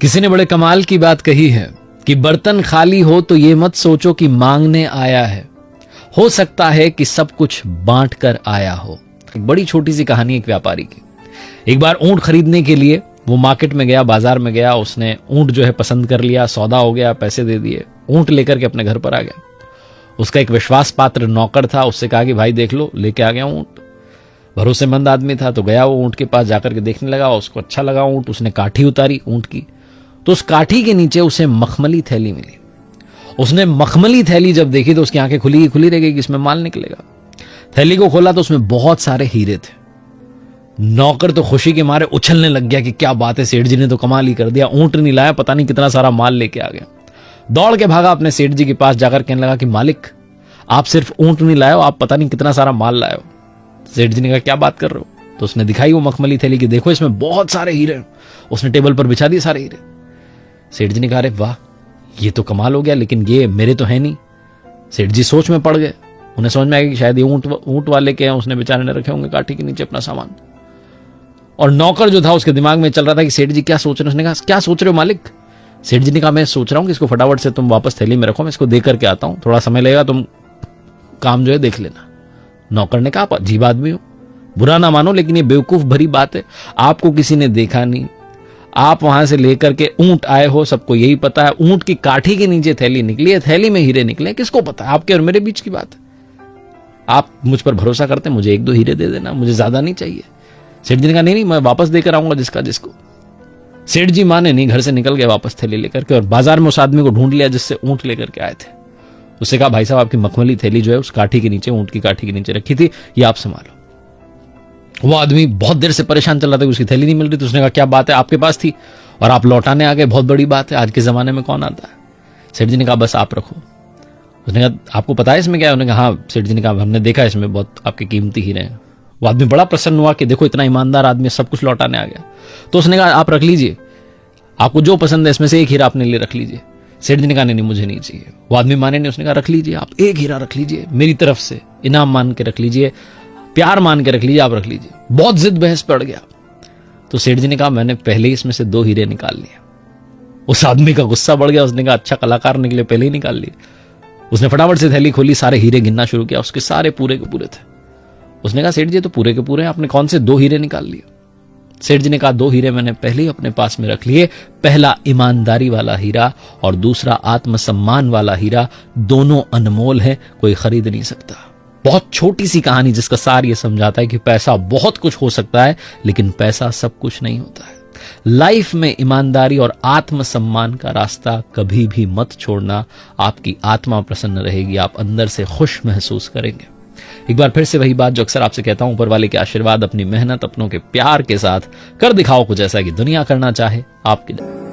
किसी ने बड़े कमाल की बात कही है कि बर्तन खाली हो तो ये मत सोचो कि मांगने आया है, हो सकता है कि सब कुछ बांट कर आया हो। एक बड़ी छोटी सी कहानी एक व्यापारी की। एक बार ऊंट खरीदने के लिए वो मार्केट में गया, बाजार में गया, उसने ऊंट जो है पसंद कर लिया, सौदा हो गया, पैसे दे दिए, ऊंट लेकर के अपने घर पर आ गया। उसका एक विश्वास पात्र नौकर था, उससे कहा कि भाई देख लो, लेके आ गया ऊंट। भरोसेमंद आदमी था, तो गया वो ऊंट के पास, जाकर के देखने लगा, उसको अच्छा लगा ऊंट। उसने काठी उतारी ऊंट की, तो उस काठी के नीचे उसे मखमली थैली मिली। उसने मखमली थैली जब देखी तो उसकी आंखें खुली रह गई कि इसमें माल निकलेगा। थैली को खोला तो उसमें बहुत सारे हीरे थे। नौकर तो खुशी के मारे उछलने लग गया कि क्या बात है, सेठ जी ने तो कमाल ही कर दिया, ऊंट नहीं लाया, पता नहीं कितना सारा माल लेके आ गया। दौड़ के भागा अपने सेठ जी के पास, जाकर कहने लगा कि मालिक, आप सिर्फ ऊंट नहीं लाए हो, आप पता नहीं कितना सारा माल लाए हो। सेठ जी ने कहा क्या बात कर रहे हो? तो उसने दिखाई वो मखमली थैली कि देखो इसमें बहुत सारे हीरे। उसने टेबल पर बिछा दिए सारे हीरे। सेठ जी ने कहा अरे वाह, ये तो कमाल हो गया, लेकिन ये मेरे तो है नहीं। सेठ जी सोच में पड़ गए। उन्हें समझ में आ गया कि शायद ये ऊंट वाले के हैं, उसने बेचारे ने रखे होंगे काठी के नीचे अपना सामान। और नौकर जो था उसके दिमाग में चल रहा था कि सेठ जी क्या सोच रहे हैं। उसने कहा क्या सोच रहे हो मालिक? सेठ जी ने कहा मैं सोच रहा हूं कि इसको फटाफट से तुम वापस थैली में रखो, मैं इसको दे करके आता हूं, थोड़ा समय लगेगा, तुम काम जो है देख लेना। नौकर ने कहा आप अजीब आदमी हो, बुरा ना मानो, लेकिन ये बेवकूफ भरी बात है। आपको किसी ने देखा नहीं, आप वहां से लेकर के ऊंट आए हो, सबको यही पता है। ऊंट की काठी के नीचे थैली निकली है, थैली में हीरे निकले, किसको पता है? आपके और मेरे बीच की बात है। आप मुझ पर भरोसा करते हैं, मुझे एक दो हीरे दे देना, मुझे ज्यादा नहीं चाहिए। सेठ जी ने कहा नहीं, मैं वापस देकर आऊंगा जिसका जिसको। सेठ जी माने नहीं, घर से निकल गए वापस थैली लेकर के, और बाजार में उस आदमी को ढूंढ लिया जिससे ऊंट लेकर के आए थे। उससे कहा भाई साहब, आपकी मखमली थैली जो है उस काठी के नीचे, ऊंट की काठी के नीचे रखी थी, ये आप संभालो। वो आदमी बहुत देर से परेशान चल रहा था कि उसकी थैली नहीं मिल रही। तो उसने कहा क्या बात है, आपके पास थी और आप लौटाने आ गए, बहुत बड़ी बात है, आज के जमाने में कौन आता है? सेठ जी ने कहा बस आप रखो। उसने कहा आपको पता है इसमें क्या है? उन्होंने कहा हाँ। सेठ जी ने कहा हमने देखा इसमें बहुत आपके कीमती हीरे हैं। वो आदमी बड़ा प्रसन्न हुआ कि देखो इतना ईमानदार आदमी, सब कुछ लौटाने आ गया। तो उसने कहा आप रख लीजिए, आपको जो पसंद है इसमें से एक हीरा अपने लिए रख लीजिए। सेठ जी ने कहा नहीं मुझे नहीं चाहिए। वो आदमी माने नहीं, उसने कहा रख लीजिए, आप एक हीरा रख लीजिए, मेरी तरफ से इनाम मान के रख लीजिए, प्यार मान के रख लीजिए, आप रख लीजिए। बहुत जिद बहस पड़ गया। तो सेठ जी ने कहा मैंने पहले ही इसमें से 2 हीरे निकाल लिए। उस आदमी का गुस्सा बढ़ गया। उसने कहा अच्छा कलाकार निकले, पहले ही निकाल लिए। उसने फटाफट से थैली खोली, सारे हीरे गिनना शुरू किया, उसके सारे पूरे के पूरे थे। उसने कहा सेठ जी तो पूरे के पूरे हैं, आपने कौन से 2 हीरे निकाल लिए? सेठ जी ने कहा 2 हीरे मैंने पहले ही अपने पास में रख लिए, पहला ईमानदारी वाला हीरा और दूसरा आत्मसम्मान वाला हीरा, दोनों अनमोल है, कोई खरीद नहीं सकता। बहुत छोटी सी कहानी जिसका सार ये समझाता है कि पैसा बहुत कुछ हो सकता है, लेकिन पैसा सब कुछ नहीं होता है। लाइफ में ईमानदारी और आत्मसम्मान का रास्ता कभी भी मत छोड़ना। आपकी आत्मा प्रसन्न रहेगी, आप अंदर से खुश महसूस करेंगे। एक बार फिर से वही बात जो अक्सर आपसे कहता हूं, ऊपर वाले के आशीर्वाद, अपनी मेहनत, अपनों के प्यार के साथ कर दिखाओ कुछ ऐसा कि दुनिया करना चाहे आपके लिए।